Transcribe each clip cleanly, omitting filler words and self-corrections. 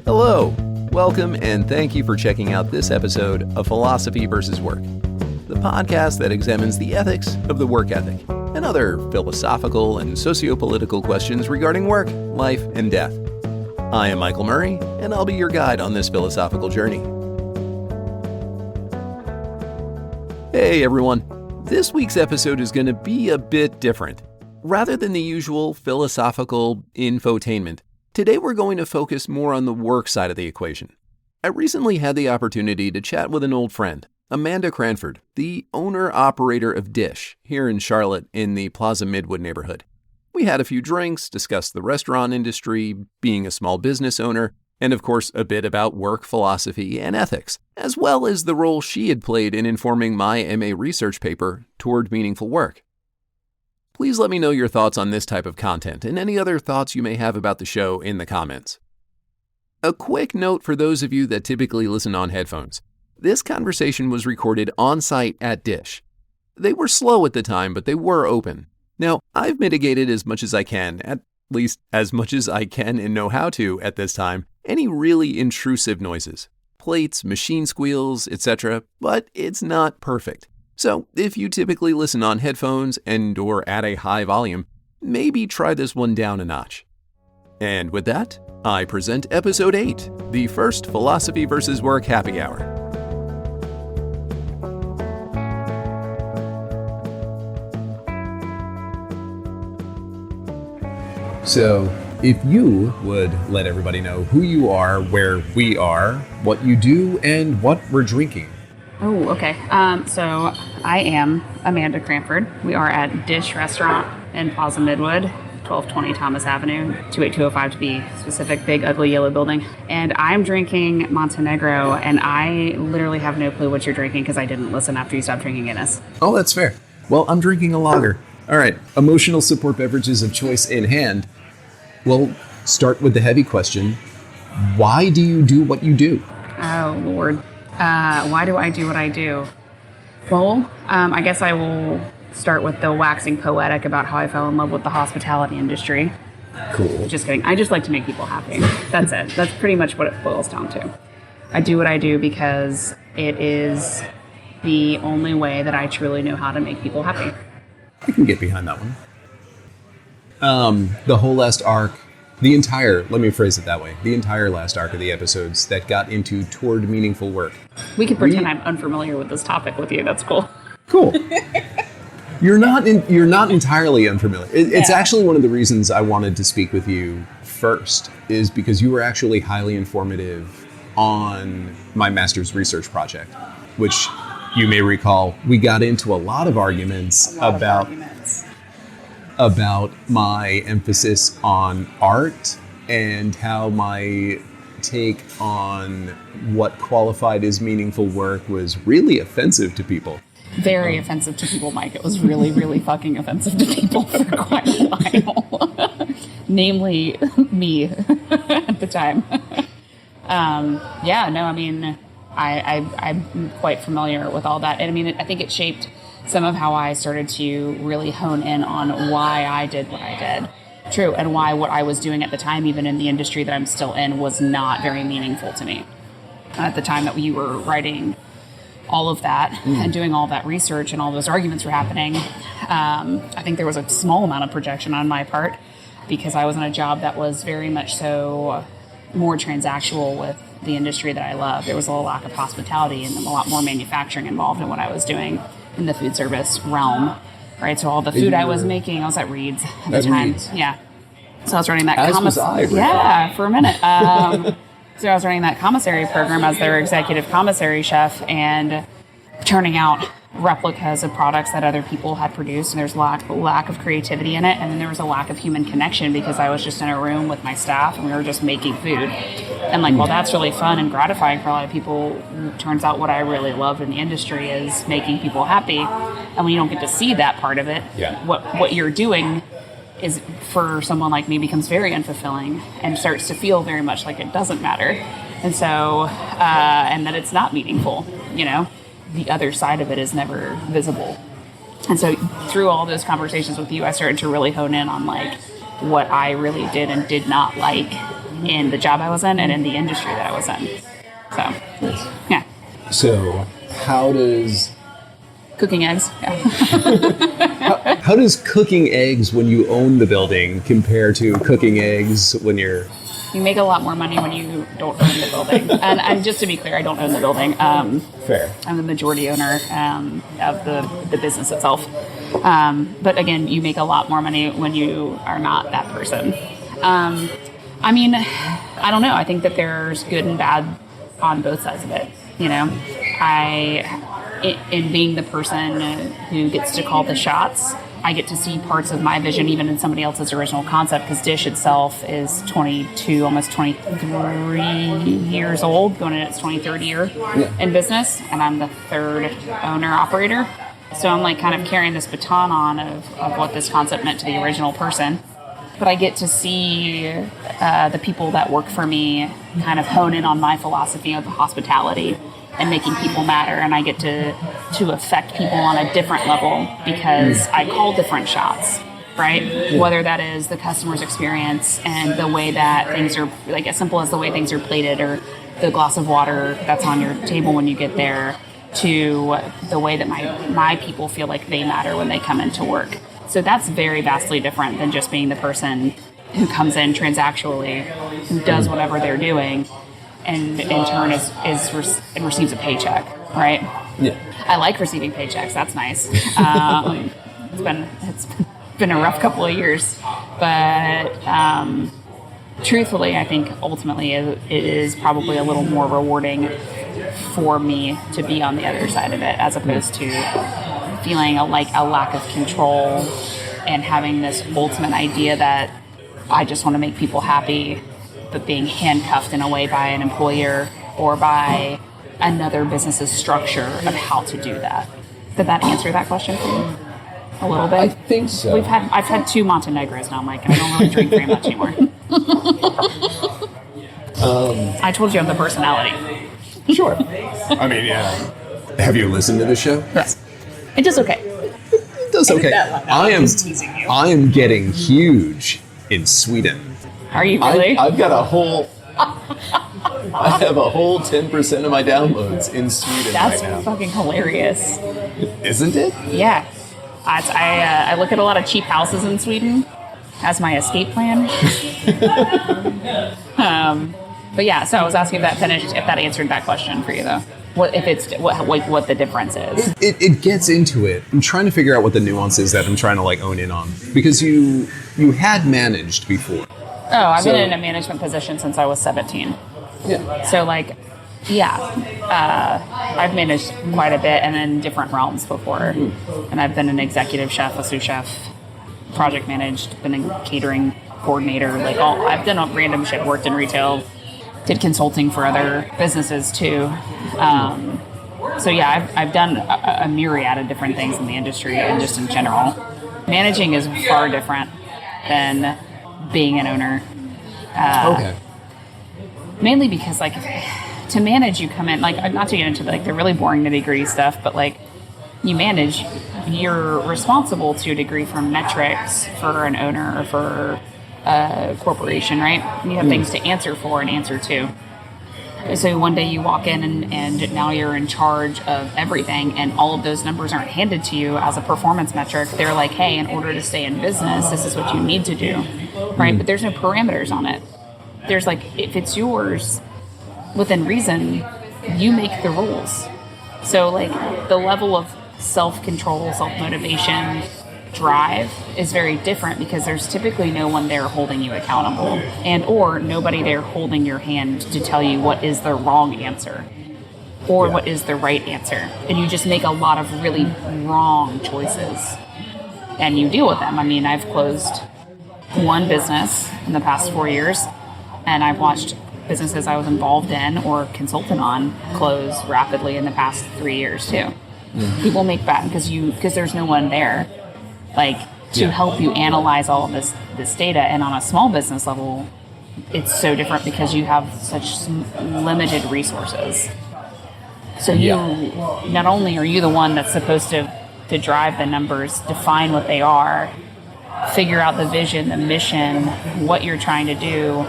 Hello, welcome, and thank you for checking out this episode of Philosophy versus Work, the podcast that examines the ethics of the work ethic and other philosophical and socio-political questions regarding work, life, and death. I am Michael Murray, and I'll be your guide on this philosophical journey. Hey everyone, this week's episode is going to be a bit different. Rather than the usual philosophical info-tainment, today we're going to focus more on the work side of the equation. I recently had the opportunity to chat with an old friend, Amanda Cranford, the owner-operator of Dish, here in Charlotte in the Plaza-Midwood neighborhood. We had a few drinks, discussed the restaurant industry, being a small business owner, and of course a bit about work philosophy and ethics, as well as the role she had played in informing my MA research paper, Toward Meaningful Work. Please let me know your thoughts on this type of content and any other thoughts you may have about the show in the comments. A quick note for those of you that typically listen on headphones. This conversation was recorded on-site at Dish. They were slow at the time, but they were open. Now, I've mitigated as much as I can, at least as much as I can and know how to at this time, any really intrusive noises. Plates, machine squeals, etc., but it's not perfect. So, if you typically listen on headphones and or at a high volume, maybe try this one down a notch. And with that, I present Episode 8, the first Philosophy versus Work Happy Hour. So, if you would let everybody know who you are, where we are, what you do, and what we're drinking. Oh, okay. So I am Amanda Cranford. We are at Dish Restaurant in Plaza-Midwood, 1220 Thomas Avenue, 28205 to be specific, big, ugly, yellow building. And I'm drinking Montenegro, and I literally have no clue what you're drinking because I didn't listen after you stopped drinking Guinness. Oh, that's fair. Well, I'm drinking a lager. All right, emotional support beverages of choice in hand. We'll start with the heavy question. Why do you do what you do? Oh, Lord. Why do I do what I do? Well, I guess I will start with the waxing poetic about how I fell in love with the hospitality industry. Cool. Just kidding. I just like to make people happy. That's it. That's pretty much what it boils down to. I do what I do because it is the only way that I truly know how to make people happy. I can get behind that one. The whole last arc, let me phrase it that way, the entire last arc of the episodes that got into Toward Meaningful Work. We can pretend I'm unfamiliar with this topic with you. That's cool. Cool. You're not entirely unfamiliar. It's actually one of the reasons I wanted to speak with you first, is because you were actually highly informative on my master's research project, which you may recall we got into a lot of arguments about my emphasis on art and how my take on what qualified as meaningful work was really offensive to people. Very offensive to people, Mike. It was really, really fucking offensive to people for quite a while. Namely, me at the time. I'm quite familiar with all that. And I mean, I think it shaped some of how I started to really hone in on why I did what I did. True, and why what I was doing at the time, even in the industry that I'm still in, was not very meaningful to me. At the time that you were writing all of that and doing all that research and all those arguments were happening, I think there was a small amount of projection on my part because I was in a job that was very much so more transactional with the industry that I love. There was a lack of hospitality and a lot more manufacturing involved in what I was doing in the food service realm, right? So all the food I was making, I was at Reed's at the time. Reed's. Yeah. So I was running that for a minute. So I was running that commissary program as their executive commissary chef and turning out replicas of products that other people had produced, and there's lack of creativity in it, and then there was a lack of human connection because I was just in a room with my staff and we were just making food. And well, that's really fun and gratifying for a lot of people. Turns out what I really love in the industry is making people happy, and when you don't get to see that part of it, what you're doing is, for someone like me, becomes very unfulfilling and starts to feel very much like it doesn't matter, and so and that it's not meaningful, the other side of it is never visible. And so through all those conversations with you, I started to really hone in on what I really did and did not like in the job I was in and in the industry that I was in. So, yeah. So, how does... Cooking eggs, yeah. How does cooking eggs when you own the building compare to cooking eggs when you're... You make a lot more money when you don't own the building. And just to be clear, I don't own the building. Fair. I'm the majority owner of the business itself. But again, you make a lot more money when you are not that person. I mean, I don't know. I think that there's good and bad on both sides of it. You know, in being the person who gets to call the shots, I get to see parts of my vision even in somebody else's original concept, because Dish itself is 22, almost 23 years old, going into its 23rd year in business, and I'm the third owner-operator. So I'm like kind of carrying this baton on of what this concept meant to the original person. But I get to see the people that work for me kind of hone in on my philosophy of hospitality and making people matter, and I get to affect people on a different level because I call different shots, right? Yeah. Whether that is the customer's experience and the way that things are, like as simple as the way things are plated or the glass of water that's on your table when you get there, to the way that my people feel like they matter when they come into work. So that's very vastly different than just being the person who comes in transactionally, who does whatever they're doing, and in turn and receives a paycheck, right? Yeah. I like receiving paychecks. That's nice. It's been a rough couple of years, but truthfully, I think ultimately it is probably a little more rewarding for me to be on the other side of it, as opposed to feeling a lack of control and having this ultimate idea that I just want to make people happy, but being handcuffed in a way by an employer or by another business's structure of how to do that. Did that answer that question for you? A little bit? I think so. I've had 2 Montenegros now, Mike, and I don't really drink very much anymore. I told you I'm the personality. Sure. I mean, yeah. Have you listened to the show? Yes. It does okay. It does okay. I am getting huge in Sweden. Are you really? I've got a whole... I have a whole 10% of my downloads in Sweden right now. That's fucking hilarious. Isn't it? Yeah. I look at a lot of cheap houses in Sweden as my escape plan. But yeah, so I was asking if that answered that question for you, though. What the difference is? It gets into it. I'm trying to figure out what the nuance is that I'm trying to own in on, because you had managed before. Oh, I've been in a management position since I was 17. Yeah. So I've managed quite a bit and in different realms before. And I've been an executive chef, a sous chef, project managed, been a catering coordinator, I've done random shit, worked in retail, did consulting for other businesses too. So yeah, I've done a myriad of different things in the industry and just in general. Managing is far different than being an owner. Okay. Mainly because to manage, you come in, not to get into the really boring nitty-gritty stuff, but you manage, you're responsible to a degree for metrics for an owner or for a corporation, right? You have things to answer for and answer to. So one day you walk in and now you're in charge of everything, and all of those numbers aren't handed to you as a performance metric. They're like, hey, in order to stay in business, this is what you need to do, right? But there's no parameters on it. There's if it's yours, within reason, you make the rules. So the level of self-control, self-motivation, drive is very different, because there's typically no one there holding you accountable, and or nobody there holding your hand to tell you what is the wrong answer or what is the right answer. And you just make a lot of really wrong choices and you deal with them. I mean, I've closed one business in the past 4 years, and I've watched businesses I was involved in or consultant on close rapidly in the past 3 years too. People make bad because there's no one there to help you analyze all of this data. And on a small business level, it's so different because you have such limited resources. So not only are you the one that's supposed to drive the numbers, define what they are, figure out the vision, the mission, what you're trying to do,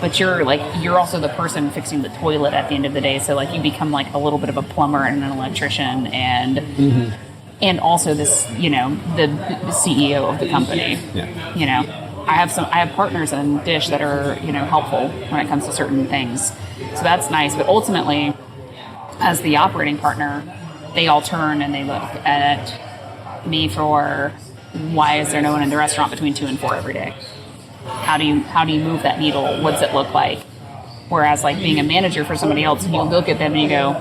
but you're also the person fixing the toilet at the end of the day. So like you become like a little bit of a plumber and an electrician and also this, the CEO of the company. Yeah. I have partners in Dish that are, helpful when it comes to certain things. So that's nice. But ultimately, as the operating partner, they all turn and they look at me for, why is there no one in the restaurant between 2 and 4 every day? How do you move that needle? What does it look like? Whereas like being a manager for somebody else, you look at them and you go,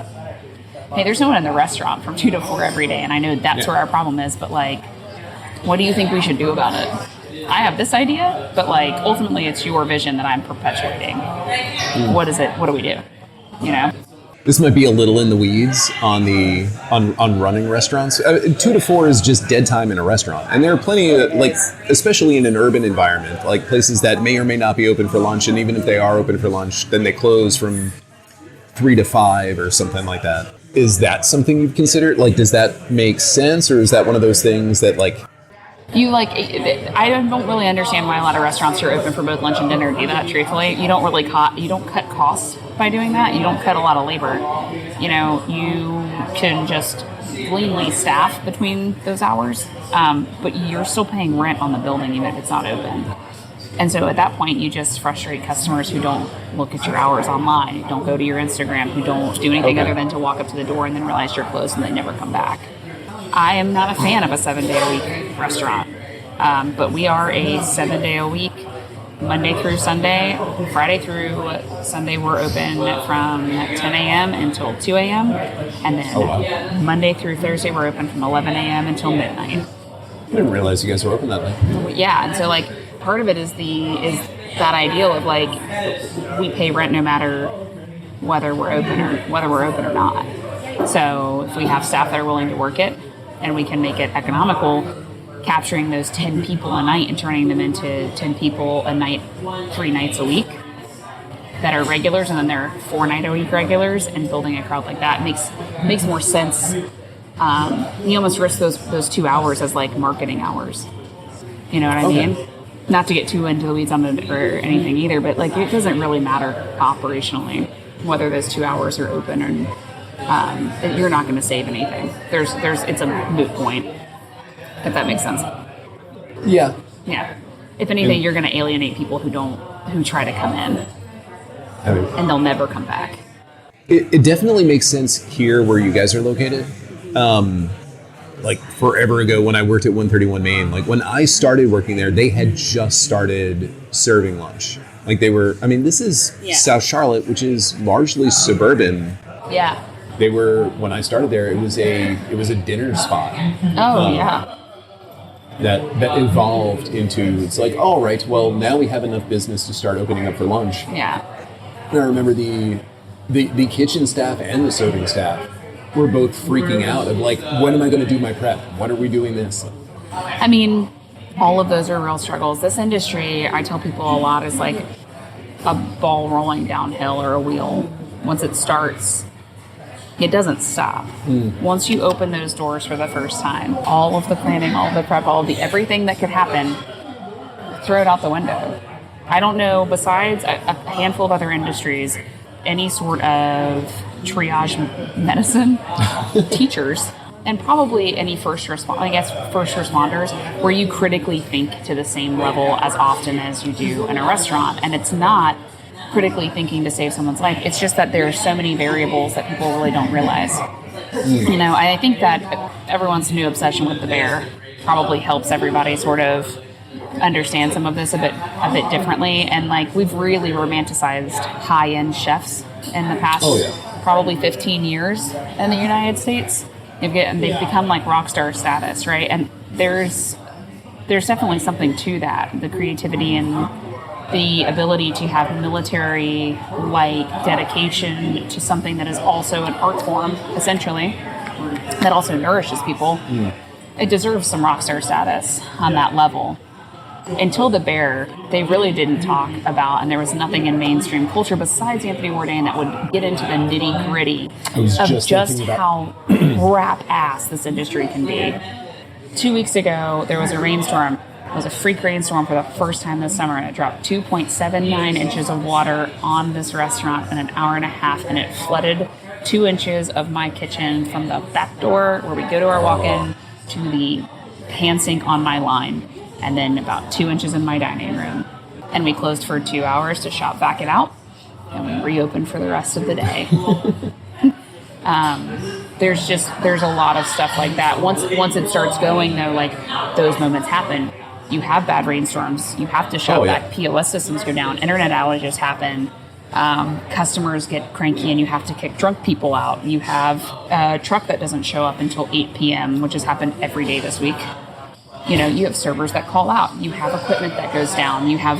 hey, there's no one in the restaurant from 2 to 4 every day. And I know that's where our problem is, but like, what do you think we should do about it? I have this idea, but like ultimately it's your vision that I'm perpetuating. What is it? What do we do? This might be a little in the weeds on running restaurants. 2 to 4 is just dead time in a restaurant. And there are plenty of, like, especially in an urban environment, like places that may or may not be open for lunch. And even if they are open for lunch, then they close from 3 to 5 or something like that. Is that something you've considered? Like, does that make sense? Or is that one of those things that like... I don't really understand why a lot of restaurants are open for both lunch and dinner do that, truthfully. You don't really you don't cut costs by doing that. You don't cut a lot of labor. You can just cleanly staff between those hours, but you're still paying rent on the building even if it's not open. And so at that point, you just frustrate customers who don't look at your hours online, who don't go to your Instagram, who don't do anything other than to walk up to the door and then realize you're closed and they never come back. I am not a fan of a 7-day-a-week restaurant, but we are a 7-day-a-week, Monday through Sunday. Friday through Sunday, we're open from 10 a.m. until 2 a.m. And then Monday through Thursday, we're open from 11 a.m. until midnight. I didn't realize you guys were open that late. Yeah, and so like part of it is that ideal of like we pay rent no matter whether we're open or not. So if we have staff that are willing to work it, and we can make it economical, capturing those 10 people a night and turning them into 10 people a night, 3 nights a week that are regulars, and then they're 4-night-a-week regulars, and building a crowd like that makes more sense. You almost risk those 2 hours as like marketing hours. You know what I mean? Not to get too into the weeds on it or anything either, but like it doesn't really matter operationally whether those 2 hours are open and you're not going to save anything. It's a moot point, if that makes sense. Yeah. Yeah. If anything, you're going to alienate people who try to come in, and they'll never come back. It definitely makes sense here where you guys are located. Like forever ago when I worked at 131 Main, like when I started working there, they had just started serving lunch. Like this is South Charlotte, which is largely suburban. Yeah. They were, when I started there, it was a dinner spot. That evolved into, it's like, all right, well, now we have enough business to start opening up for lunch. Yeah. And I remember the kitchen staff and the serving staff were both freaking out of like, when am I going to do my prep? When are we doing this? I mean, all of those are real struggles. This industry, I tell people a lot, is like a ball rolling downhill or a wheel. Once it starts, it doesn't stop. Once you open those doors for the first time, all of the planning, all of the prep, all of the everything that could happen, throw it out the window. I don't know, besides a handful of other industries, any sort of triage medicine, teachers, and probably any first responders, where you critically think to the same level as often as you do in a restaurant. And it's not critically thinking to save someone's life. It's just that there are so many variables that people really don't realize. I think that everyone's new obsession with the bear probably helps everybody sort of understand some of this a bit differently. And like we've really romanticized high-end chefs in the past probably 15 years in the United States. They've become like rock star status, right? And there's definitely something to that, the creativity and the ability to have military-like dedication to something that is also an art form, essentially, that also nourishes people. It deserves some rock star status on that level. Until the bear, they really didn't talk about, and there was nothing in mainstream culture besides Anthony Bourdain that would get into the nitty-gritty of just how crap-ass this industry can be. 2 weeks ago, there was a rainstorm It was a freak rainstorm for the first time this summer, and it dropped 2.79 inches of water on this restaurant in an hour and a half, and it flooded 2 inches of my kitchen from the back door where we go to our walk-in to the hand sink on my line, and then about 2 inches in my dining room. And we closed for 2 hours to shop back it out, and we reopened for the rest of the day. There's a lot of stuff like that. Once it starts going, though, like those moments happen. You have bad rainstorms. You have to shut back. POS systems go down. Internet outages happen. Customers get cranky and you have to kick drunk people out. You have a truck that doesn't show up until 8 p.m., which has happened every day this week. You know, you have servers that call out. You have equipment that goes down. You have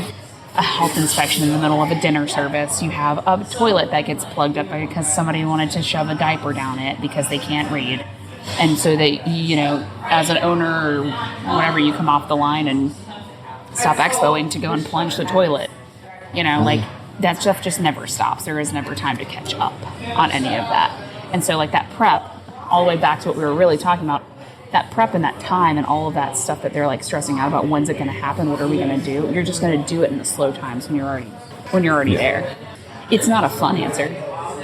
a health inspection in the middle of a dinner service. You have a toilet that gets plugged up because somebody wanted to shove a diaper down it because they can't read. And so that, you know, as an owner or whatever, you come off the line and stop expoing to go and plunge the toilet. You know, like that stuff just never stops. There is never time to catch up on any of that. And so like that prep, all the way back to what we were really talking about, that prep and that time and all of that stuff that they're like stressing out about, when's it going to happen? What are we going to do? You're just going to do it in the slow times when you're already there. It's not a fun answer.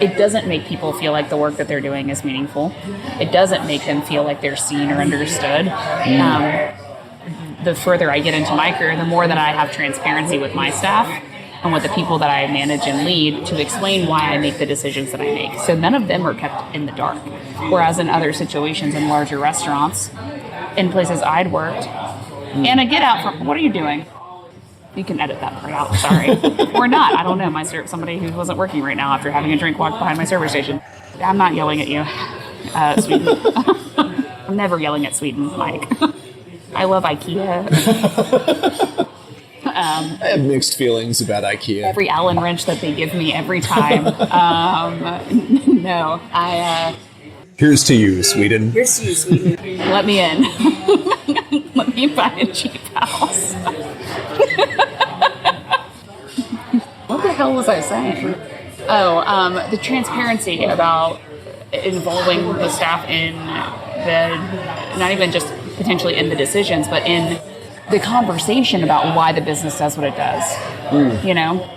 It doesn't make people feel like the work that they're doing is meaningful. It doesn't make them feel like they're seen or understood. The further I get into my career, the more that I have transparency with my staff and with the people that I manage and lead to explain why I make the decisions that I make. So none of them are kept in the dark. Whereas in other situations in larger restaurants, in places I'd worked, Anna, get out from, what are you doing? You can edit that part out, sorry. Or not, I don't know. Somebody who wasn't working right now after having a drink walked behind my service station. I'm not yelling at you, Sweden. I'm never yelling at Sweden, Mike. I love IKEA. I have mixed feelings about IKEA. Every Allen wrench that they give me every time. No, Here's to you, Sweden. Here's to you, Sweden. Let me in. Let me buy a cheap house. What the hell was I saying? The transparency about involving the staff in not even just potentially in the decisions, but in the conversation about why the business does what it does. You know?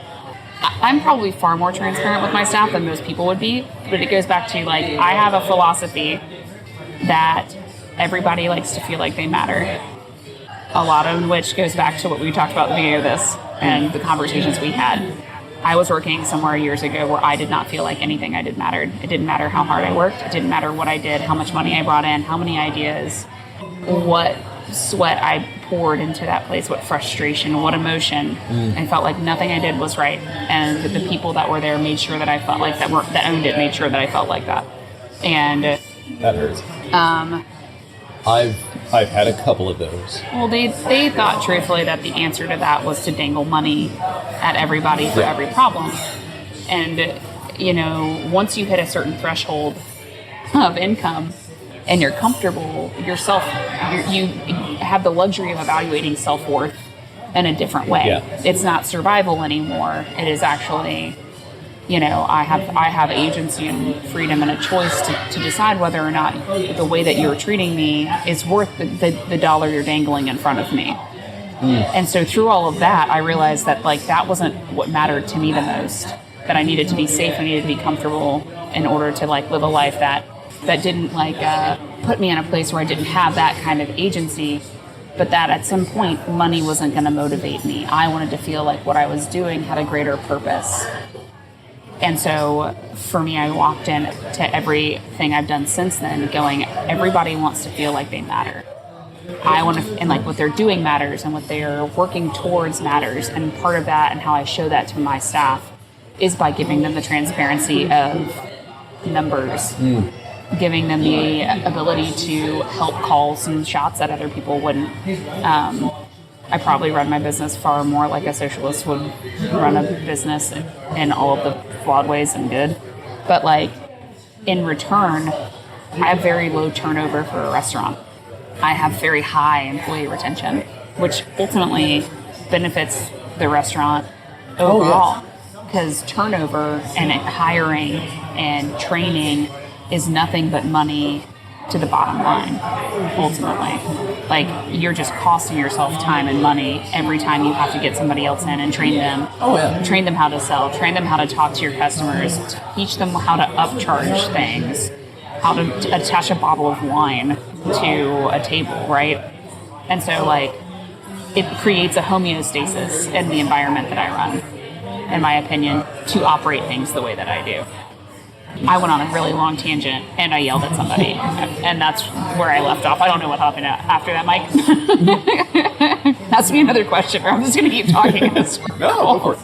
I'm probably far more transparent with my staff than most people would be, but it goes back to, like, I have a philosophy that everybody likes to feel like they matter. A lot of which goes back to what we talked about at the beginning of this and the conversations we had. I was working somewhere years ago where I did not feel like anything I did mattered. It didn't matter how hard I worked. It didn't matter what I did, how much money I brought in, how many ideas, what sweat I poured into that place, what frustration, what emotion. I felt like nothing I did was right, and the people that were there made sure that I felt like that owned it, made sure that I felt like that. And that hurts. I've had a couple of those. Well, they thought truthfully that the answer to that was to dangle money at everybody for every problem. And you know, once you hit a certain threshold of income and you're comfortable, you have the luxury of evaluating self-worth in a different way. Yeah. It's not survival anymore. It is actually, you know, I have agency and freedom and a choice to decide whether or not the way that you're treating me is worth the dollar you're dangling in front of me. And so through all of that, I realized that, like, that wasn't what mattered to me the most. That I needed to be safe, I needed to be comfortable in order to, like, live a life that didn't, like, put me in a place where I didn't have that kind of agency, but that at some point money wasn't going to motivate me. I wanted to feel like what I was doing had a greater purpose. And so for me, I walked in to everything I've done since then going, everybody wants to feel like they matter. I want to, and like what they're doing matters and what they're working towards matters. And part of that and how I show that to my staff is by giving them the transparency of numbers, giving them the ability to help call some shots that other people wouldn't. I probably run my business far more like a socialist would run a business in all of the flawed ways and good. But, like, in return, I have very low turnover for a restaurant. I have very high employee retention, which ultimately benefits the restaurant overall. Because turnover and hiring and training is nothing but money to the bottom line, ultimately. like you're just costing yourself time and money every time you have to get somebody else in and train them. Oh, yeah. Train them how to sell, train them how to talk to your customers, teach them how to upcharge things, how to attach a bottle of wine to a table, right? And so like it creates a homeostasis in the environment that I run, in my opinion, to operate things the way that I do. I went on a really long tangent and I yelled at somebody, and that's where I left off. I don't know what happened after that, Mike. Ask me another question, or I'm just going to keep talking in this. No, of course.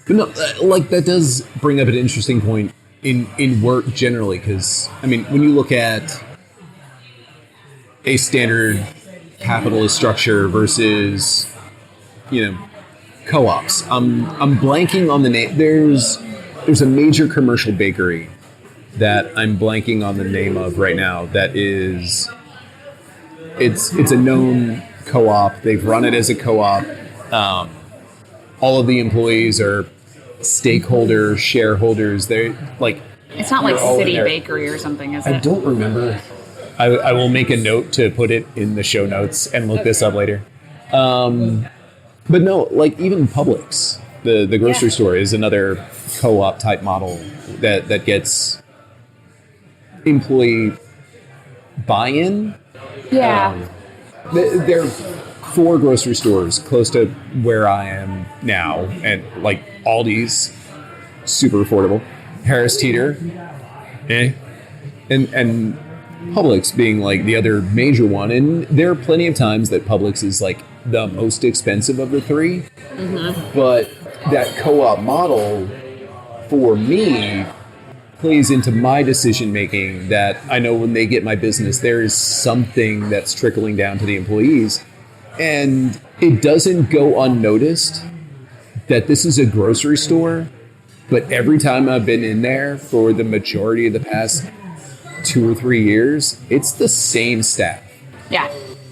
But no, like that does bring up an interesting point in work generally, because I mean, when you look at a standard capitalist structure versus, co-ops, I'm blanking on the name. There's a major commercial bakery that I'm blanking on the name of right now that is, it's a known co-op. They've run it as a co-op. All of the employees are stakeholders, shareholders. They're like... It's not like City Bakery or something, is it? I don't remember. I will make a note to put it in the show notes and look this up later. But no, like even Publix, the grocery store is another co-op type model that gets employee buy-in. Yeah. There are 4 grocery stores close to where I am now, and like Aldi's, super affordable. Harris Teeter, and Publix being like the other major one. And there are plenty of times that Publix is like the most expensive of the 3. Mm-hmm. But that co-op model, for me, plays into my decision making, that I know when they get my business, there is something that's trickling down to the employees. And it doesn't go unnoticed that this is a grocery store, but every time I've been in there for the majority of the past 2 or 3 years, it's the same staff. Yeah.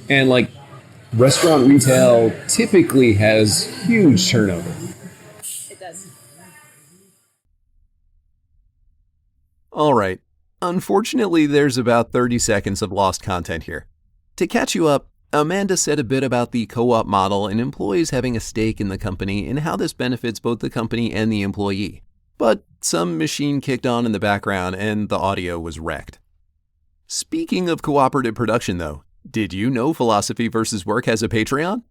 And like restaurant retail typically has huge turnover. It does. All right. Unfortunately, there's about 30 seconds of lost content here. To catch you up, Amanda said a bit about the co-op model and employees having a stake in the company and how this benefits both the company and the employee. But some machine kicked on in the background and the audio was wrecked. Speaking of cooperative production though, did you know Philosophy vs. Work has a Patreon?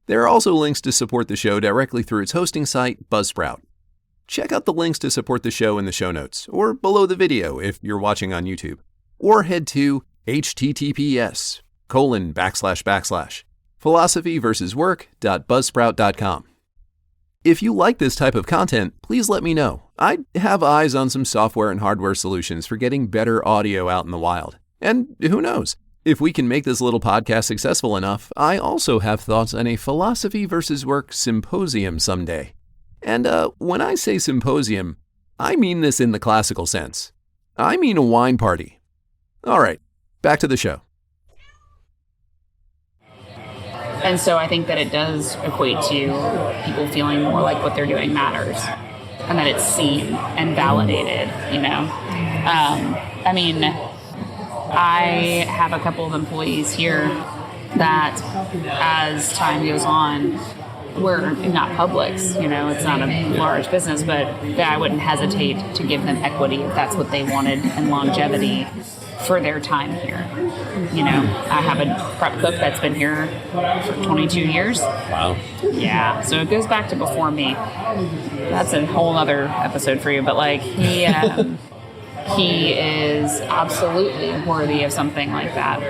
There are also links to support the show directly through its hosting site, Buzzsprout. Check out the links to support the show in the show notes, or below the video if you're watching on YouTube. Or head to https://philosophyversuswork.buzzsprout.com. If you like this type of content, please let me know. I have eyes on some software and hardware solutions for getting better audio out in the wild. And who knows? If we can make this little podcast successful enough, I also have thoughts on a Philosophy vs. Work symposium someday. And when I say symposium, I mean this in the classical sense. I mean a wine party. All right, back to the show. And so I think that it does equate to people feeling more like what they're doing matters, and that it's seen and validated, I mean, I have a couple of employees here that as time goes on, we're not Publix, it's not a large business, but I wouldn't hesitate to give them equity if that's what they wanted and longevity for their time here. I have a prep cook that's been here for 22 years. Wow. Yeah, so it goes back to before me. That's a whole other episode for you, but like he is absolutely worthy of something like that.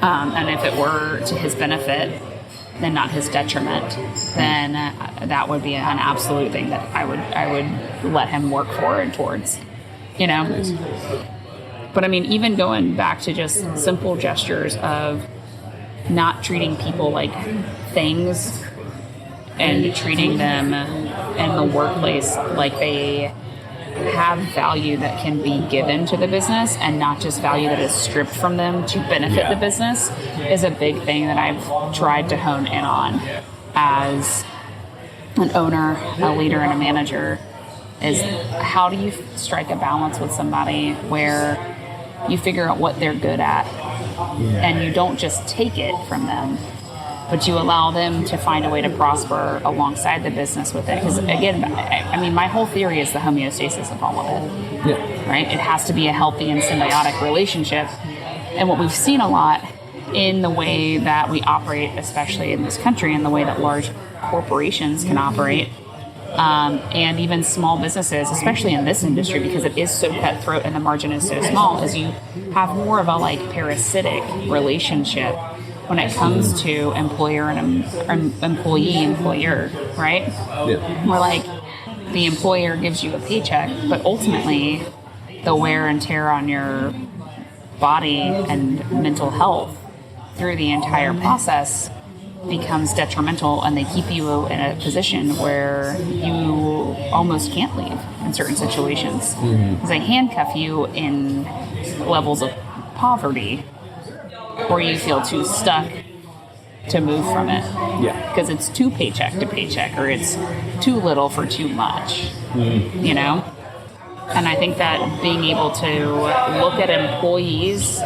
And if it were to his benefit, then not his detriment, then that would be an absolute thing that I would let him work forward towards, Nice. But I mean, even going back to just simple gestures of not treating people like things and treating them in the workplace like they have value that can be given to the business and not just value that is stripped from them to benefit the business is a big thing that I've tried to hone in on as an owner, a leader, and a manager. Is how do you strike a balance with somebody where you figure out what they're good at And you don't just take it from them, but you allow them to find a way to prosper alongside the business with it. Because again, I mean, my whole theory is the homeostasis of all of it. Yeah. Right? It has to be a healthy and symbiotic relationship. And what we've seen a lot in the way that we operate, especially in this country, and the way that large corporations can operate, and even small businesses, especially in this industry, because it is so cutthroat and the margin is so small, is you have more of a like parasitic relationship when it comes to employer and employee-employer, right? Yeah. Where like the employer gives you a paycheck, but ultimately the wear and tear on your body and mental health through the entire process becomes detrimental, and they keep you in a position where you almost can't leave in certain situations. Because they handcuff you in levels of poverty where you feel too stuck to move from it. Yeah. Because it's too paycheck to paycheck, or it's too little for too much, you know? And I think that being able to look at employees,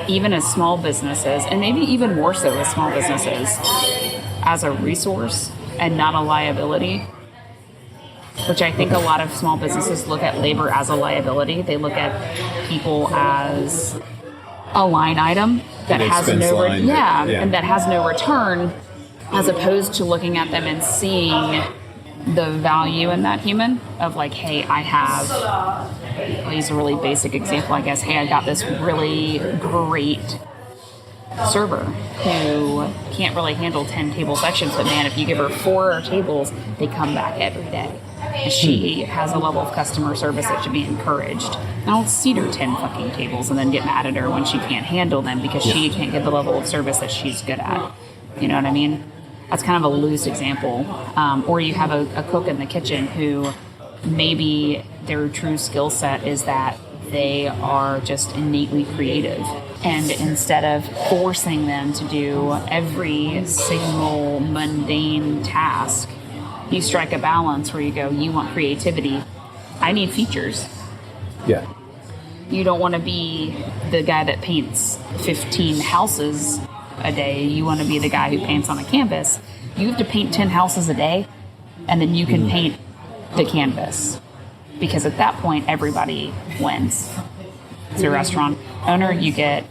even as small businesses, and maybe even more so as small businesses, as a resource and not a liability, which I think a lot of small businesses look at labor as a liability. They look at people as a line item that has no and that has no return, as opposed to looking at them and seeing the value in that human of like, hey, I'll use a really basic example, I guess. Hey, I got this really great server who can't really handle 10 table sections, but man, if you give her 4 tables, they come back every day. And she has a level of customer service that should be encouraged. I don't seat her 10 fucking tables and then get mad at her when she can't handle them because she can't get the level of service that she's good at. You know what I mean? That's kind of a loose example. Or you have a cook in the kitchen who maybe their true skill set is that they are just innately creative. And instead of forcing them to do every single mundane task, you strike a balance where you go, you want creativity, I need features. Yeah. You don't want to be the guy that paints 15 houses a day. You want to be the guy who paints on a canvas. You have to paint 10 houses a day, and then you can paint the canvas. Because at that point, everybody wins. As a restaurant owner, you get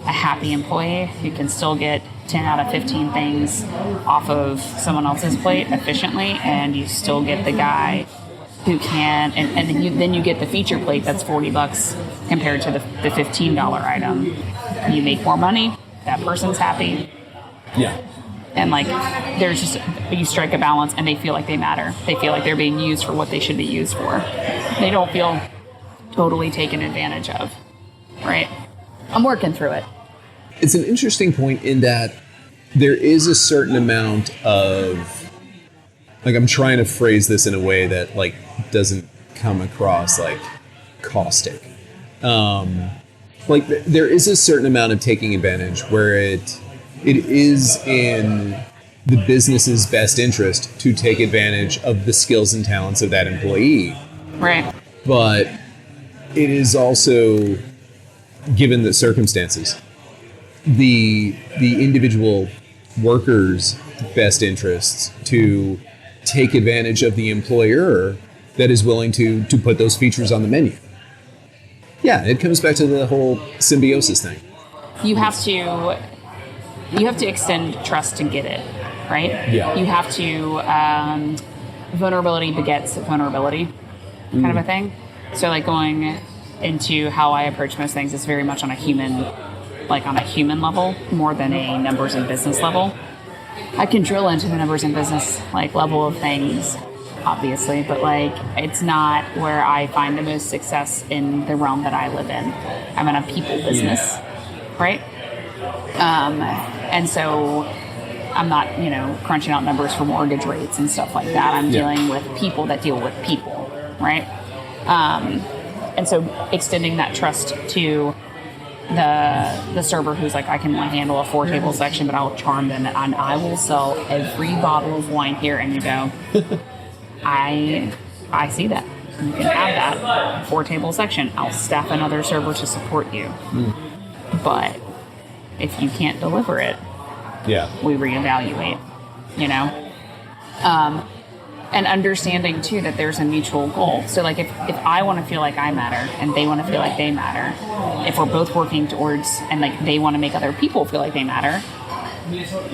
a happy employee who can still get 10 out of 15 things off of someone else's plate efficiently, and you still get the guy who can, and then you get the feature plate that's $40 compared to the $15 item. You make more money, that person's happy. Yeah. And like, there's just, you strike a balance and they feel like they matter. They feel like they're being used for what they should be used for. They don't feel totally taken advantage of, right? I'm working through it. It's an interesting point in that there is a certain amount of, like, I'm trying to phrase this in a way that like doesn't come across like caustic. Like there is a certain amount of taking advantage where it is in the business's best interest to take advantage of the skills and talents of that employee. Right. But it is also, given the circumstances, the individual worker's best interests to take advantage of the employer that is willing to put those features on the menu. Yeah, it comes back to the whole symbiosis thing. You have to extend trust to get it, right? Yeah. You have to, vulnerability begets vulnerability kind of a thing. So like going into how I approach most things is very much on a human level more than a numbers and business level. I can drill into the numbers and business like level of things, obviously, but like it's not where I find the most success in the realm that I live in. I'm in a people business, right? And so I'm not, crunching out numbers for mortgage rates and stuff like that. I'm dealing with people that deal with people, right? And so extending that trust to the server who's like, I can only handle a 4-table section, but I'll charm them and I will sell every bottle of wine here. And you go, I see that. You can have that 4-table section. I'll staff another server to support you. But if you can't deliver it, we reevaluate, you know? And understanding, too, that there's a mutual goal. So, like, if I want to feel like I matter and they want to feel like they matter, if we're both working towards, and, like, they want to make other people feel like they matter,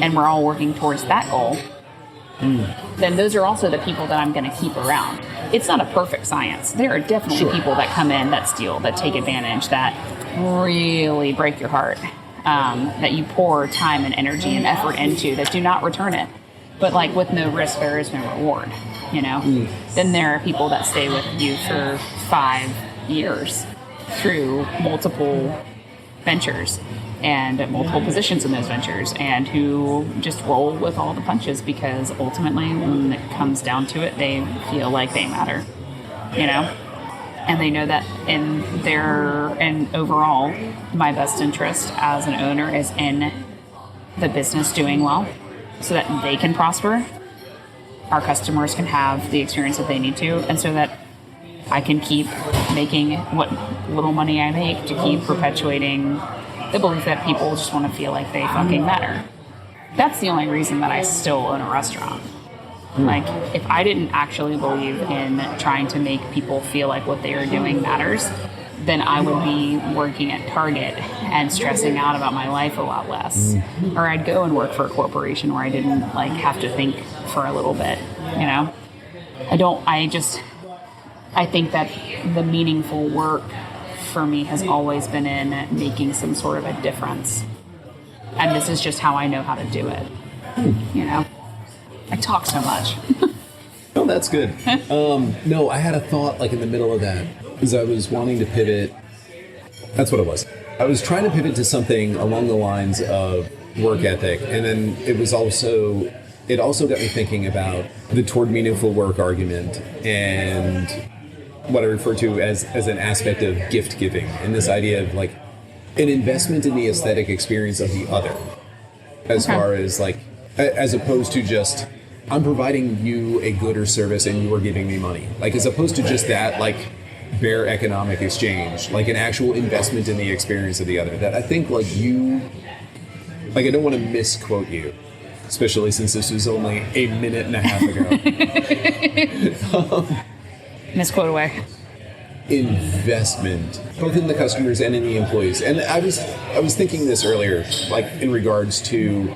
and we're all working towards that goal, then those are also the people that I'm going to keep around. It's not a perfect science. There are definitely people that come in, that steal, that take advantage, that really break your heart, that you pour time and energy and effort into, that do not return it. But, like, with no risk, there is no reward, you know? Then there are people that stay with you for 5 years through multiple ventures and multiple positions in those ventures, and who just roll with all the punches because ultimately, when it comes down to it, they feel like they matter, you know? And they know that and overall, my best interest as an owner is in the business doing well, so that they can prosper, our customers can have the experience that they need to, and so that I can keep making what little money I make to keep perpetuating the belief that people just want to feel like they fucking matter. That's the only reason that I still own a restaurant. Like, if I didn't actually believe in trying to make people feel like what they are doing matters, then I would be working at Target and stressing out about my life a lot less. Or I'd go and work for a corporation where I didn't, like, have to think for a little bit, you know? I think that the meaningful work for me has always been in making some sort of a difference. And this is just how I know how to do it, you know? I talk so much. Oh, that's good. No, I had a thought, like, in the middle of that. Because I was wanting to pivot. That's what it was. I was trying to pivot to something along the lines of work ethic. And then it also got me thinking about the toward meaningful work argument and what I refer to as an aspect of gift giving. And this idea of, like, an investment in the aesthetic experience of the other. As far as, like, as opposed to just, I'm providing you a good or service and you are giving me money. Like, as opposed to just that, like, bare economic exchange, like an actual investment in the experience of the other. That I think, like, I don't want to misquote you, especially since this was only a minute and a half ago. Misquote away. Investment, both in the customers and in the employees. And I was thinking this earlier, like, in regards to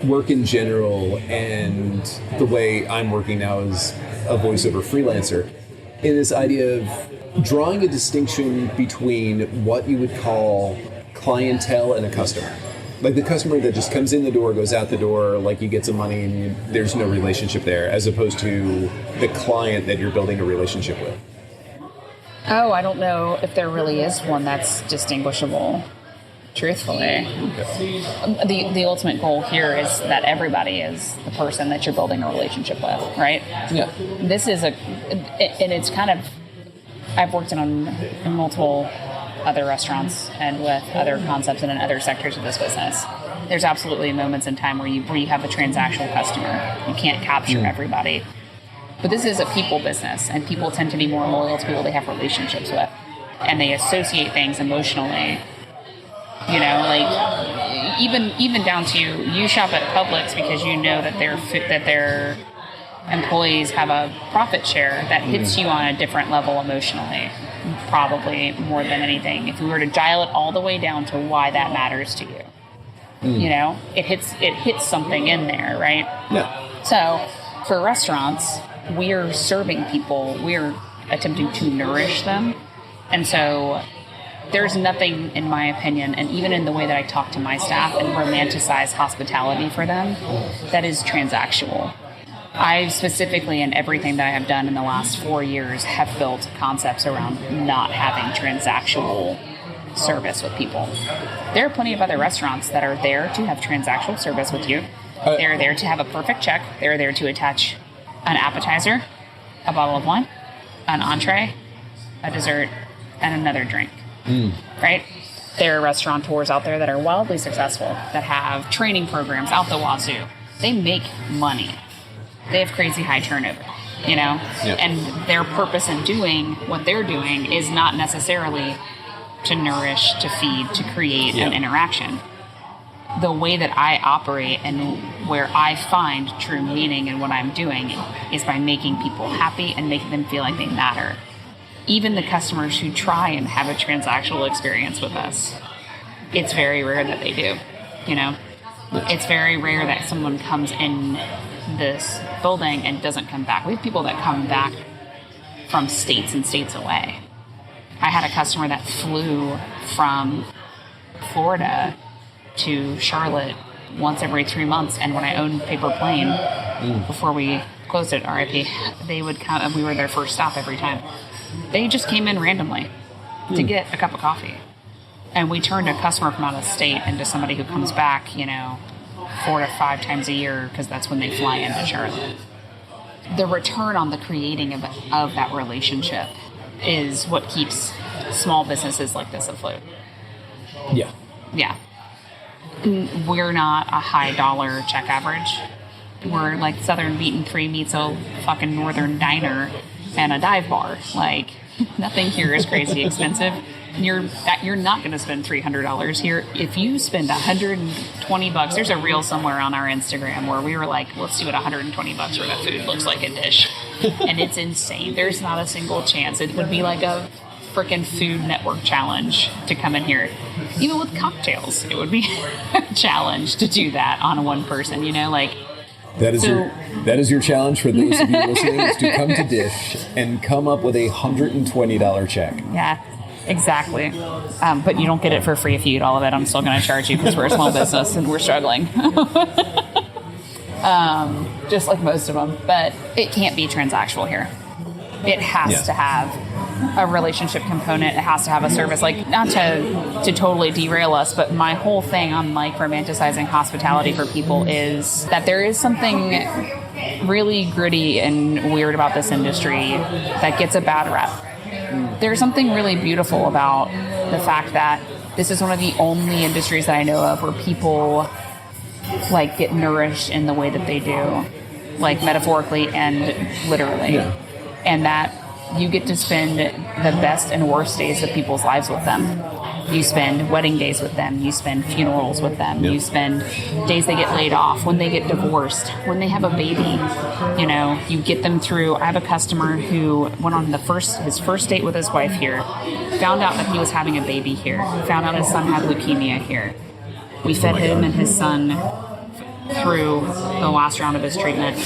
work in general and the way I'm working now as a voiceover freelancer, in this idea of drawing a distinction between what you would call clientele and a customer. Like, the customer that just comes in the door, goes out the door, like, you get some money and there's no relationship there, as opposed to the client that you're building a relationship with. Oh, I don't know if there really is one that's distinguishable, truthfully. Okay. The ultimate goal here is that everybody is the person that you're building a relationship with, right? Yeah. This is and it's kind of, I've worked in multiple other restaurants and with other concepts and in other sectors of this business. There's absolutely moments in time where you have a transactional customer. You can't capture everybody. But this is a people business, and people tend to be more loyal to people they have relationships with. And they associate things emotionally. You know, like, even down to, you shop at Publix because you know that their employees have a profit share that hits you on a different level emotionally, probably more than anything. If we were to dial it all the way down to why that matters to you, you know, it hits something in there, right? Yeah. So for restaurants, we're serving people, we're attempting to nourish them, and so there's nothing, in my opinion, and even in the way that I talk to my staff and romanticize hospitality for them, that is transactional. I specifically, in everything that I have done in the last 4 years, have built concepts around not having transactional service with people. There are plenty of other restaurants that are there to have transactional service with you. They're there to have a perfect check. They're there to attach an appetizer, a bottle of wine, an entree, a dessert, and another drink. Right? There are restaurateurs out there that are wildly successful, that have training programs out the wazoo. They make money. They have crazy high turnover, you know? Yep. And their purpose in doing what they're doing is not necessarily to nourish, to feed, to create an interaction. The way that I operate and where I find true meaning in what I'm doing is by making people happy and making them feel like they matter. Even the customers who try and have a transactional experience with us, it's very rare that they do, you know? It's very rare that someone comes in this building and doesn't come back. We have people that come back from states and states away. I had a customer that flew from Florida to Charlotte once every 3 months, and when I owned Paper Plane, before we closed it, RIP, they would come, and we were their first stop every time. They just came in randomly to get a cup of coffee. And we turned a customer from out of state into somebody who comes back, you know, 4 to 5 times a year, because that's when they fly into Charlotte. The return on the creating of that relationship is what keeps small businesses like this afloat. Yeah. Yeah. We're not a high dollar check average. We're like Southern Meat and 3 meets a fucking Northern diner and a dive bar. Like, nothing here is crazy expensive. You're not going to spend $300 here. If you spend $120, there's a reel somewhere on our Instagram where we were like, let's see what $120 worth of food looks like a dish. And it's insane. There's not a single chance. It would be like a freaking Food Network challenge to come in here. Even with cocktails, it would be a challenge to do that on one person, you know, like. That is your challenge for those of you listening, is to come to Dish and come up with a $120 check. Yeah, exactly. But you don't get it for free if you eat all of it. I'm still going to charge you because we're a small business and we're struggling. Just like most of them. But it can't be transactional here. It has to have a relationship component. It has to have a service. Like, not to totally derail us, but my whole thing on like romanticizing hospitality for people is that there is something really gritty and weird about this industry that gets a bad rep. There's something really beautiful about the fact that this is one of the only industries that I know of where people like get nourished in the way that they do, like metaphorically and literally. Yeah. And that you get to spend the best and worst days of people's lives with them. You spend wedding days with them. You spend funerals with them. Yep. You spend days they get laid off, when they get divorced, when they have a baby. You know, you get them through. I have a customer who went on his first date with his wife here, found out that he was having a baby here, found out his son had leukemia here. We fed him and his son through the last round of his treatment.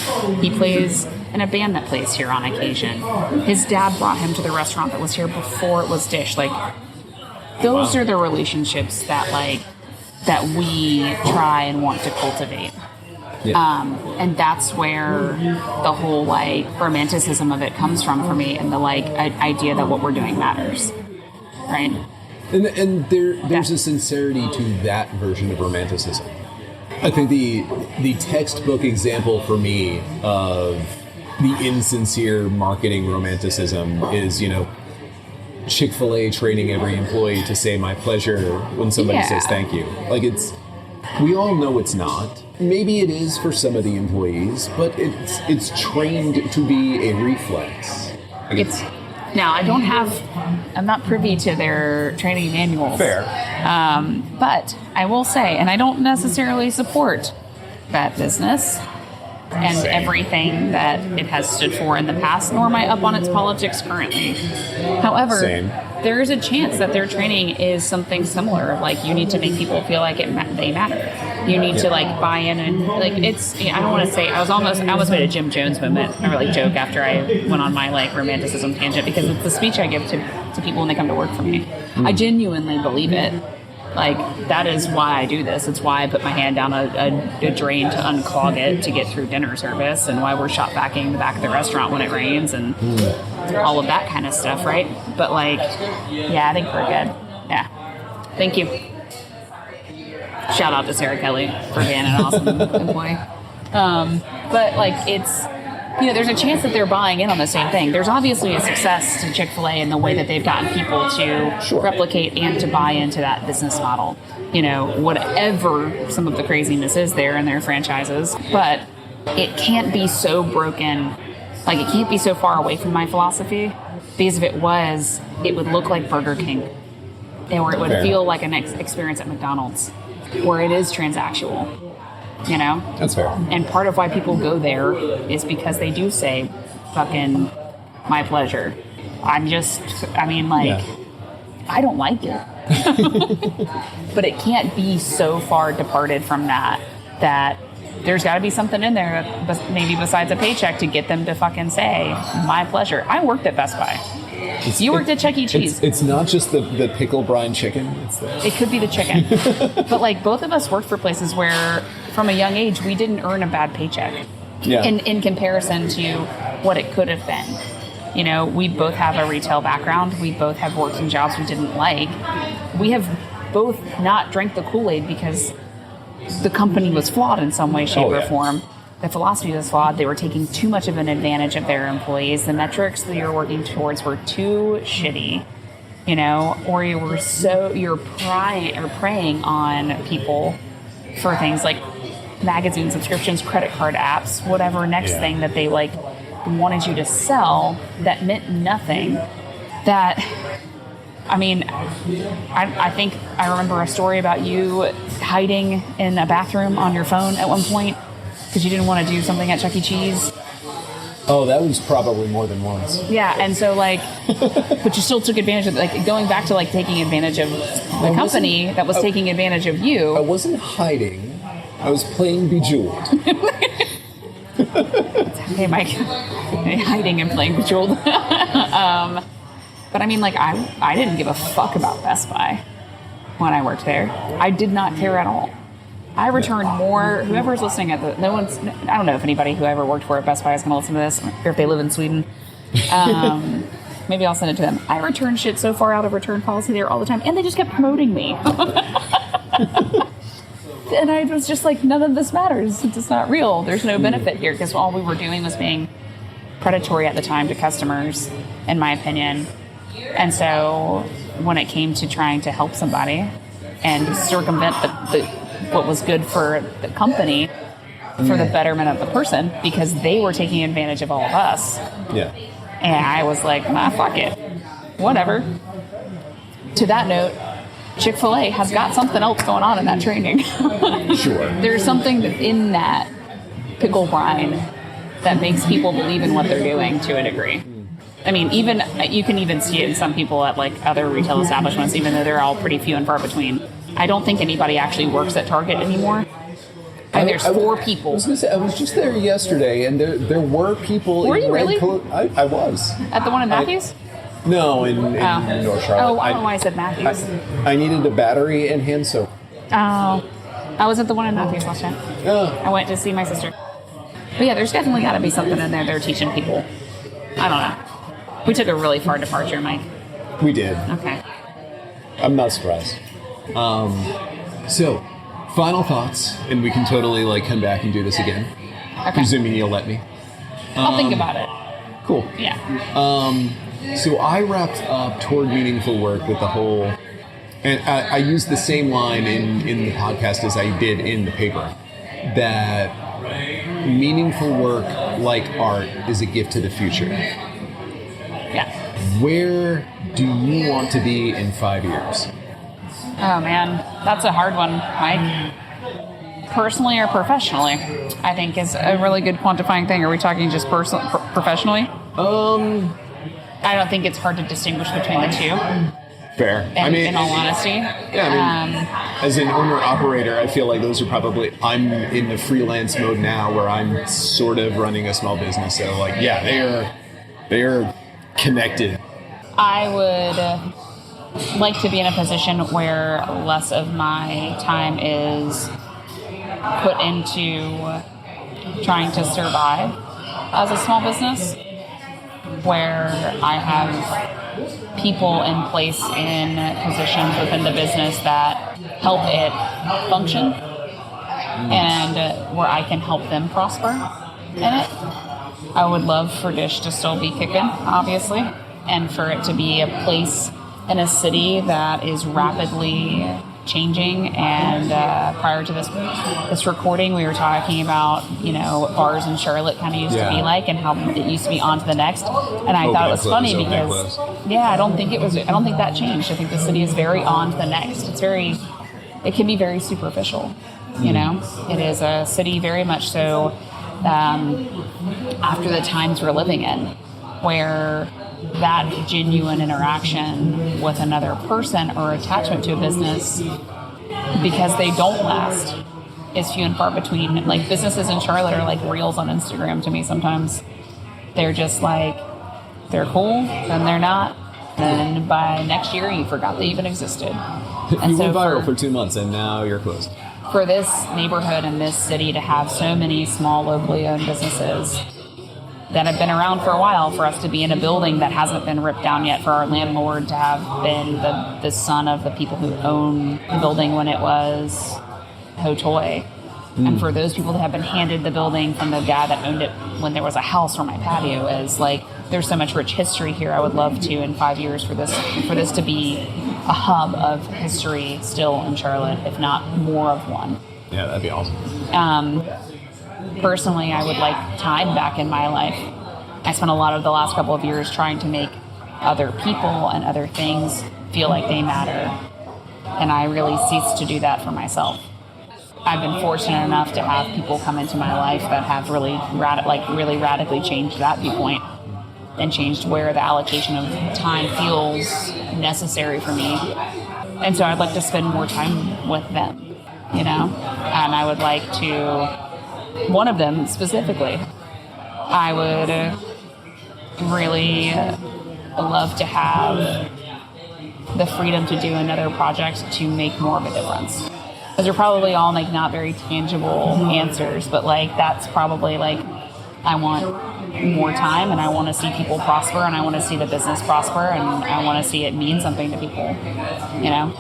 He plays in a band that plays here on occasion. His dad brought him to the restaurant that was here before it was Dish. Like, those are the relationships that we try and want to cultivate. Yeah. And that's where the whole like romanticism of it comes from for me, and the like idea that what we're doing matters, right? And there's a sincerity to that version of romanticism. I think the textbook example for me of the insincere marketing romanticism is, you know, Chick-fil-A training every employee to say my pleasure when somebody says thank you. Like, we all know it's not. Maybe it is for some of the employees, but it's trained to be a reflex. Now, I'm not privy to their training manuals. Fair. But I will say, and I don't necessarily support that business and everything that it has stood for in the past, nor am I up on its politics currently. However, there is a chance that their training is something similar. Like, you need to make people feel like they matter. You need to like buy in, and like I don't want to say I almost made a Jim Jones moment or like joke after I went on my like romanticism tangent, because it's the speech I give to people when they come to work for me. I genuinely believe it. Like, that is why I do this. It's why I put my hand down a drain to unclog it to get through dinner service, and why we're shop vacuuming the back of the restaurant when it rains, and all of that kind of stuff, right? But like, yeah, I think we're good. Yeah. Thank you. Shout out to Sarah Kelly for being an awesome employee. But like, it's, you know, there's a chance that they're buying in on the same thing. There's obviously a success to Chick-fil-A in the way that they've gotten people to replicate and to buy into that business model. You know, whatever some of the craziness is there in their franchises. But it can't be so broken. Like, it can't be so far away from my philosophy. Because if it was, it would look like Burger King. or it would Fair feel enough. like an experience at McDonald's, where it is transactional. You know? That's fair. And part of why people go there is because they do say, fucking, my pleasure. I don't like it. But it can't be so far departed from that there's got to be something in there, maybe besides a paycheck, to get them to fucking say, my pleasure. I worked at Best Buy. You worked at Chuck E. Cheese. It's not just the pickle brine chicken. It could be the chicken. But like both of us worked for places where from a young age we didn't earn a bad paycheck in comparison to what it could have been. You know, we both have a retail background. We both have worked in jobs we didn't like. We have both not drank the Kool-Aid because the company was flawed in some way, shape, or form. The philosophy was flawed. They were taking too much of an advantage of their employees. The metrics that you're working towards were too shitty, you know, or you're preying on people for things like magazine subscriptions, credit card apps, whatever next thing that they like wanted you to sell that meant nothing. That, I mean, I think I remember a story about you hiding in a bathroom on your phone at one point because you didn't want to do something at Chuck E. Cheese. Oh, that was probably more than once. Yeah, and so like, but you still took advantage of, like, going back to like taking advantage of the company that was taking advantage of you. I wasn't hiding. I was playing Bejeweled. Hey, Mike, hiding and playing Bejeweled. But I mean, like, I didn't give a fuck about Best Buy when I worked there. I did not care at all. I returned more. Whoever's listening I don't know if anybody who ever worked for at Best Buy is going to listen to this, or if they live in Sweden. Maybe I'll send it to them. I returned shit so far out of return policy there all the time, and they just kept promoting me. And I was just like, none of this matters. It's not real. There's no benefit here, because all we were doing was being predatory at the time to customers, in my opinion. And so when it came to trying to help somebody and circumvent what was good for the company for the betterment of the person, because they were taking advantage of all of us. Yeah. And I was like, fuck it. Whatever. To that note, Chick-fil-A has got something else going on in that training. Sure. There's something in that pickle brine that makes people believe in what they're doing to a degree. I mean, even you can even see it in some people at like other retail establishments, even though they're all pretty few and far between. I don't think anybody actually works at Target anymore. And there's 4 people. I was going to say, I was just there yesterday, and there were people. Were you really? I was. At the one in Matthews? No, in North Charlotte. Oh, I don't know why I said Matthews. I needed a battery and hand soap. Oh, I was at the one in Matthews last time. I went to see my sister. But yeah, there's definitely got to be something in there they're teaching people. I don't know. We took a really far departure, Mike. We did. Okay. I'm not surprised. So, final thoughts, and we can totally like come back and do this again. Okay. Presuming you'll let me. I'll think about it. Cool. Yeah. So I wrapped up toward meaningful work with the whole, and I used the same line in the podcast as I did in the paper, that meaningful work, like art, is a gift to the future. Yeah. Where do you want to be in 5 years? Oh man, that's a hard one, Mike. Personally or professionally, I think is a really good quantifying thing. Are we talking just professionally? I don't think it's hard to distinguish between the two. Fair. In all honesty. Yeah, as an owner-operator, I feel like those are probably, I'm in the freelance mode now where I'm sort of running a small business. So, like, yeah, they are connected. I would like to be in a position where less of my time is put into trying to survive as a small business, where I have people in place in positions within the business that help it function, and where I can help them prosper in it. I would love for Dish to still be kicking, obviously, and for it to be a place in a city that is rapidly changing. And prior to this recording, we were talking about, what bars in Charlotte kind of used to be like, and how it used to be on to the next. And I thought it was funny because, I don't think that changed. I think the city is very on to the next. It can be very superficial. It is a city very much so after the times we're living in, where that genuine interaction with another person or attachment to a business, because they don't last, is few and far between. Like, businesses in Charlotte are like reels on Instagram to me sometimes. They're just like, they're cool, then they're not. And by next year, you forgot they even existed. And you went viral for 2 months, and now you're closed. For this neighborhood and this city to have so many small, locally owned businesses that have been around for a while, for us to be in a building that hasn't been ripped down yet, for our landlord to have been the son of the people who owned the building when it was Hotoy, and for those people that have been handed the building from the guy that owned it when there was a house or my patio, is like, there's so much rich history here. I would love to, in 5 years, for this to be a hub of history still in Charlotte, if not more of one. Yeah, that'd be awesome. Personally, I would like time back in my life. I spent a lot of the last couple of years trying to make other people and other things feel like they matter, and I really ceased to do that for myself. I've been fortunate enough to have people come into my life that have really radically changed that viewpoint and changed where the allocation of time feels necessary for me. And so I'd like to spend more time with them, and I would like to, one of them specifically, I would really love to have the freedom to do another project to make more of a difference. Those are probably all not very tangible answers, but that's probably I want more time, and I want to see people prosper, and I want to see the business prosper, and I want to see it mean something to people, Yeah,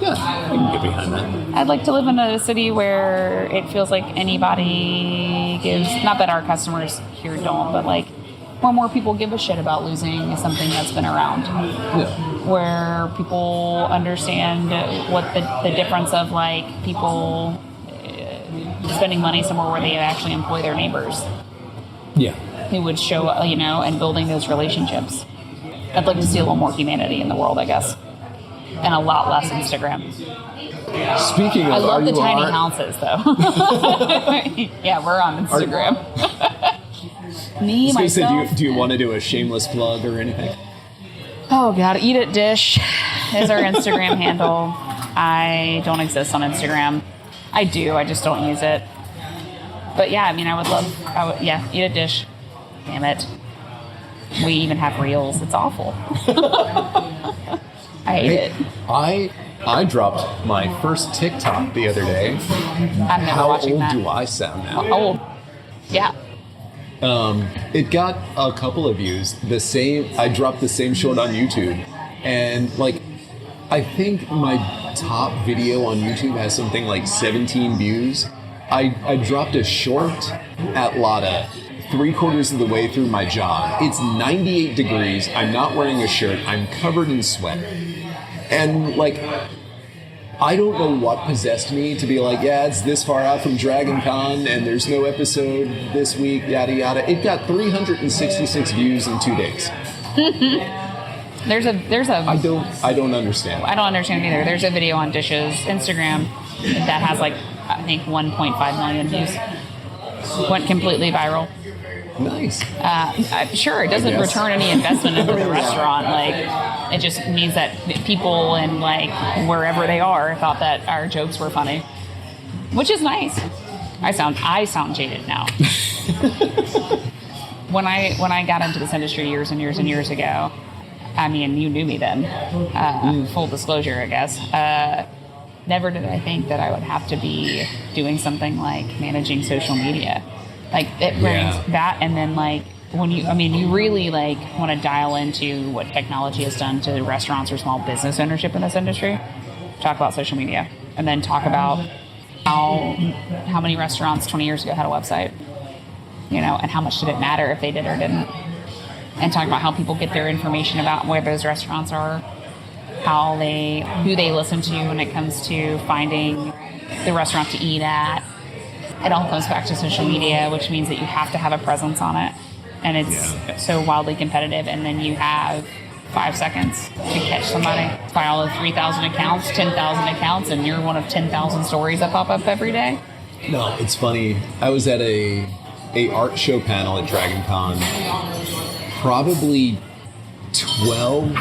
I can get behind that. I'd like to live in a city where it feels like anybody gives, not that our customers here don't, but where more people give a shit about losing something that's been around. Yeah. Where people understand what the difference of people spending money somewhere where they actually employ their neighbors. Yeah. Who would show, and building those relationships. I'd like to see a little more humanity in the world, I guess. And a lot less Instagram. Speaking of, I love the tiny houses, though. Yeah, we're on Instagram. Me, myself. Do you want to do a shameless plug or anything? Oh, God. Eat It Dish is our Instagram handle. I don't exist on Instagram. I do. I just don't use it. But yeah, Eat It Dish. Damn it. We even have reels. It's awful. I hate it. I dropped my first TikTok the other day. I'm never watching that. How old do I sound now? Old. Yeah. It got a couple of views. I dropped the same short on YouTube, and I think my top video on YouTube has something like 17 views. I dropped a short at Lotta 3/4 of the way through my jog. It's 98 degrees. I'm not wearing a shirt. I'm covered in sweat. And I don't know what possessed me to be it's this far out from Dragon Con and there's no episode this week, yada yada. It got 366 views in 2 days. There's a I don't understand. I don't understand either. There's a video on Dish's Instagram that has I think 1.5 million views. Went completely viral. Nice. Sure, it doesn't return any investment into the restaurant. It just means that people in wherever they are thought that our jokes were funny, which is nice. I sound jaded now. When I got into this industry years and years and years ago, I mean, you knew me then. Full disclosure, I guess. Never did I think that I would have to be doing something like managing social media. It brings that, and then when you really want to dial into what technology has done to restaurants or small business ownership in this industry, talk about social media, and then talk about how many restaurants 20 years ago had a website, and how much did it matter if they did or didn't, and talk about how people get their information about where those restaurants are. who they listen to when it comes to finding the restaurant to eat at. It all comes back to social media, which means that you have to have a presence on it. And it's so wildly competitive. And then you have 5 seconds to catch somebody. Follow 3,000 accounts, 10,000 accounts, and you're one of 10,000 stories that pop up every day. No, it's funny. I was at a art show panel at Dragon Con probably 12,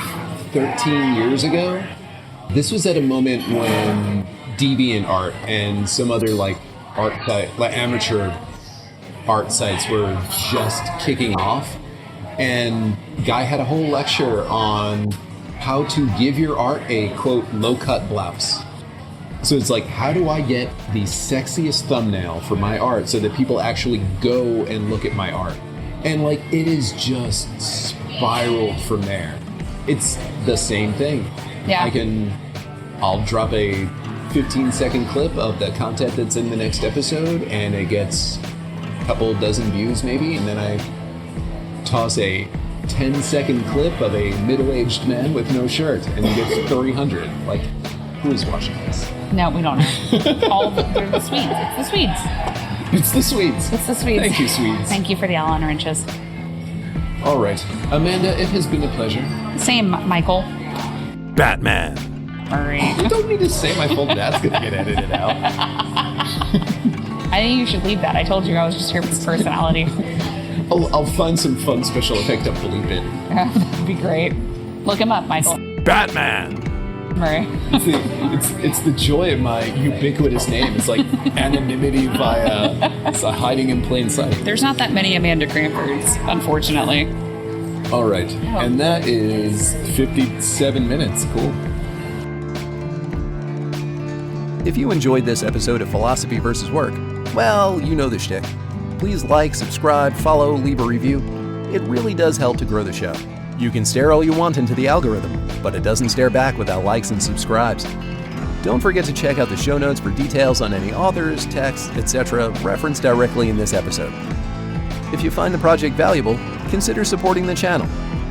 13 years ago. This was at a moment when Deviant and some other art site, amateur art sites were just kicking off. And guy had a whole lecture on how to give your art a, quote, low-cut blouse. So it's like, how do I get the sexiest thumbnail for my art so that people actually go and look at my art? And it is just spiraled from there. It's the same thing. Yeah. I'll drop a 15-second clip of the content that's in the next episode, and it gets a couple dozen views maybe, and then I toss a 10-second clip of a middle-aged man with no shirt, and he gets 300. Who is watching this? No, we don't know. They're the Swedes. It's the Swedes. It's the Swedes. It's the Swedes. Thank you, Swedes. Thank you for the Allen wrenches. All right. Amanda, it has been a pleasure. Same, Michael. Batman. Murray. You don't need to say my full dad's going to get edited out. I think you should leave that. I told you I was just here for his personality. I'll find some fun special effect to bleep it. That'd be great. Look him up, Michael. Batman. Murray. It's the joy of my ubiquitous name. It's like anonymity via hiding in plain sight. There's not that many Amanda Cranfords, unfortunately. All right. Oh. And that is 57 minutes. Cool. If you enjoyed this episode of Philosophy versus Work, well, you know the shtick. Please like, subscribe, follow, leave a review. It really does help to grow the show. You can stare all you want into the algorithm, but it doesn't stare back without likes and subscribes. Don't forget to check out the show notes for details on any authors, texts, etc. referenced directly in this episode. If you find the project valuable, consider supporting the channel.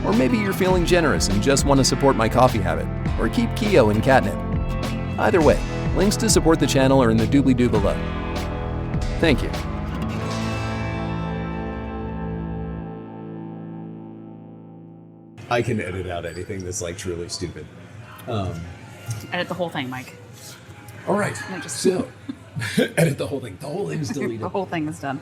Or maybe you're feeling generous and just want to support my coffee habit, or keep Keo in catnip. Either way, links to support the channel are in the doobly-doo below. Thank you. I can edit out anything that's truly stupid. Edit the whole thing, Mike. All right. No, just So, edit the whole thing. The whole thing is deleted. The whole thing is done.